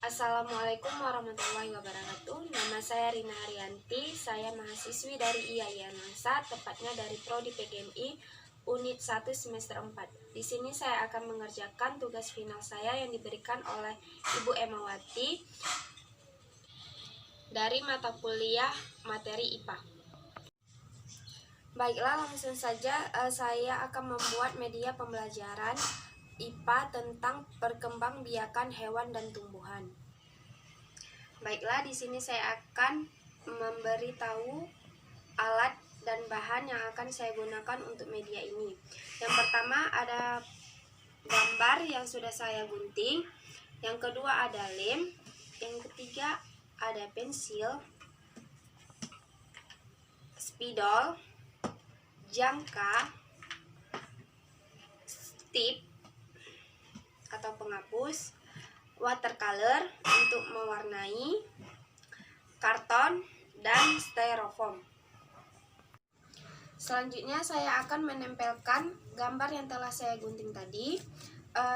Assalamualaikum warahmatullahi wabarakatuh. Nama saya Rina Haryanti. Saya mahasiswi dari IAIN Langsa, tepatnya dari Prodi PGMI Unit 1 semester 4. Di sini saya akan mengerjakan tugas final saya yang diberikan oleh Ibu Emawati dari mata kuliah materi IPA. Baiklah, langsung saja saya akan membuat media pembelajaran IPA tentang perkembangbiakan hewan dan tumbuhan. Baiklah, di sini saya akan memberitahu alat dan bahan yang akan saya gunakan untuk media ini. Yang pertama ada gambar yang sudah saya gunting. Yang kedua ada lem. Yang ketiga ada pensil, spidol, jangka, tip atau penghapus, watercolor untuk mewarnai, karton, dan styrofoam. Selanjutnya saya akan menempelkan gambar yang telah saya gunting tadi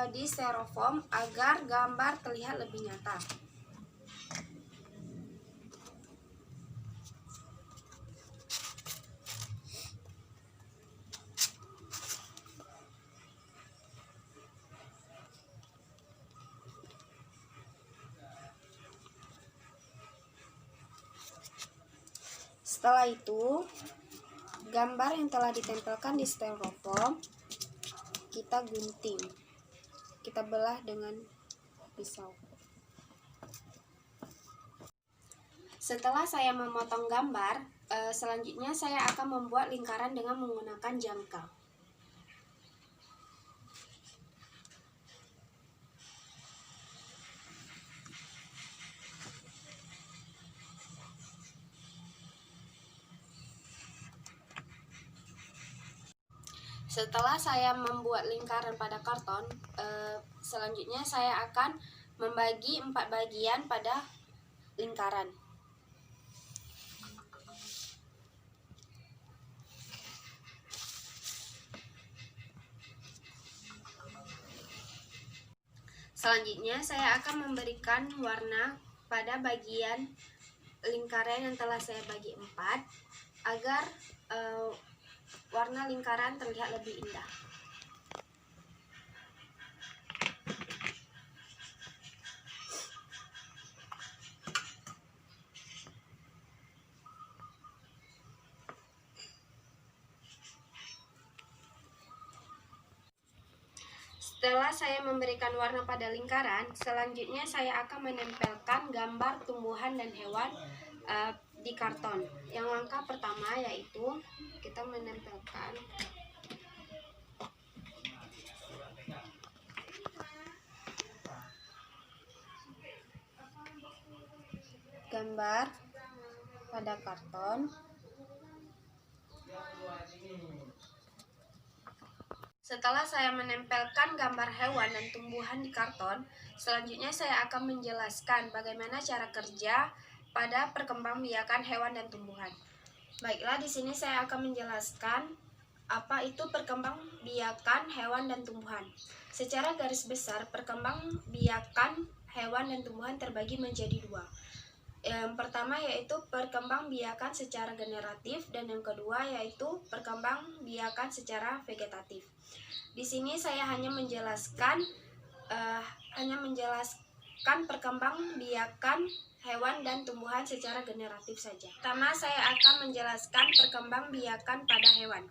di styrofoam agar gambar terlihat lebih nyata. Setelah itu, gambar yang telah ditempelkan di styrofoam kita gunting, kita belah dengan pisau. Setelah saya memotong gambar, selanjutnya saya akan membuat lingkaran dengan menggunakan jangka. Setelah saya membuat lingkaran pada karton, selanjutnya saya akan membagi 4 bagian pada lingkaran. Selanjutnya saya akan memberikan warna pada bagian lingkaran yang telah saya bagi 4 agar warna lingkaran terlihat lebih indah. Setelah saya memberikan warna pada lingkaran, selanjutnya saya akan menempelkan gambar tumbuhan dan hewan di karton. Yang langkah pertama yaitu kita menempelkan gambar pada karton. Setelah saya menempelkan gambar hewan dan tumbuhan di karton, selanjutnya saya akan menjelaskan bagaimana cara kerja pada perkembangbiakan hewan dan tumbuhan. Baiklah, di sini saya akan menjelaskan apa itu perkembangbiakan hewan dan tumbuhan. Secara garis besar, perkembangbiakan hewan dan tumbuhan terbagi menjadi 2. Yang pertama yaitu perkembangbiakan secara generatif dan yang kedua yaitu perkembangbiakan secara vegetatif. Di sini saya hanya menjelaskan perkembangbiakan hewan dan tumbuhan secara generatif saja. Pertama saya akan menjelaskan perkembangbiakan pada hewan.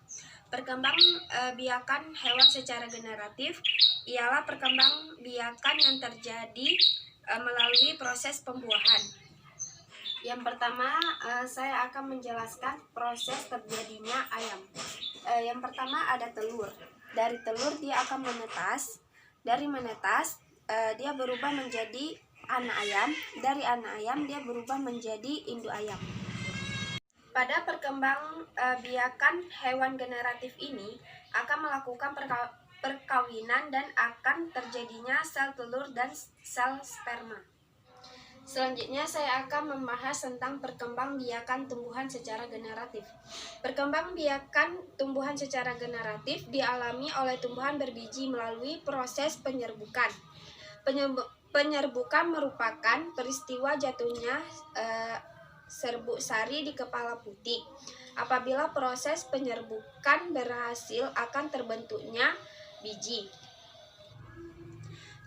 Perkembangbiakan hewan secara generatif ialah perkembangbiakan yang terjadi melalui proses pembuahan. Yang pertama, saya akan menjelaskan proses terjadinya ayam. Yang pertama ada telur. Dari telur dia akan menetas. Dari menetas, dia berubah menjadi anak ayam. Dari anak ayam, dia berubah menjadi induk ayam. Pada perkembangbiakan hewan generatif ini akan melakukan perkawinan dan akan terjadinya sel telur dan sel sperma. Selanjutnya saya akan membahas tentang perkembangbiakan tumbuhan secara generatif. Perkembangbiakan tumbuhan secara generatif dialami oleh tumbuhan berbiji melalui proses penyerbukan. Penyerbukan merupakan peristiwa jatuhnya serbuk sari di kepala putih. Apabila proses penyerbukan berhasil, akan terbentuknya biji.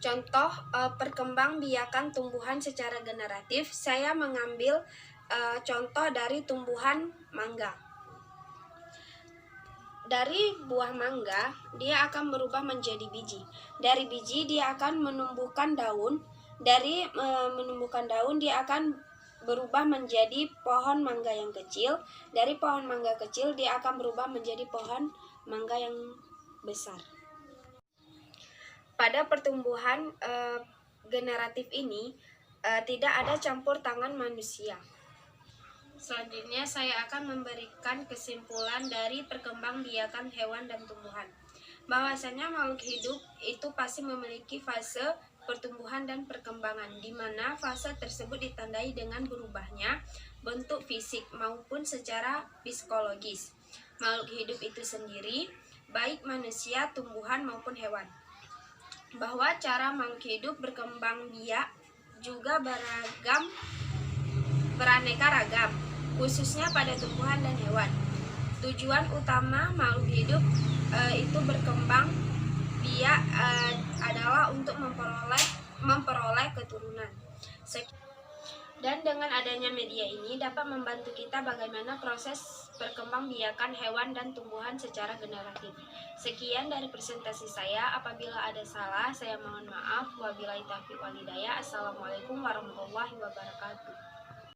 Contoh perkembangbiakan tumbuhan secara generatif, saya mengambil contoh dari tumbuhan mangga. Dari buah mangga, dia akan berubah menjadi biji. Dari biji, dia akan menumbuhkan daun. Dari menumbuhkan daun, dia akan berubah menjadi pohon mangga yang kecil. Dari pohon mangga kecil, dia akan berubah menjadi pohon mangga yang besar. Pada pertumbuhan generatif ini, tidak ada campur tangan manusia. Selanjutnya saya akan memberikan kesimpulan dari perkembangbiakan hewan dan tumbuhan. Bahwasanya makhluk hidup itu pasti memiliki fase pertumbuhan dan perkembangan, di mana fase tersebut ditandai dengan berubahnya bentuk fisik maupun secara psikologis makhluk hidup itu sendiri, baik manusia, tumbuhan maupun hewan. Bahwa cara makhluk hidup berkembang biak juga beraneka ragam, khususnya pada tumbuhan dan hewan. Tujuan utama makhluk hidup itu berkembang biak adalah untuk memperoleh keturunan. Dan dengan adanya media ini dapat membantu kita bagaimana proses perkembangbiakan hewan dan tumbuhan secara generatif. Sekian dari presentasi saya. Apabila ada salah, saya mohon maaf. Wabillahi taufiq wal hidayah. Assalamualaikum warahmatullahi wabarakatuh.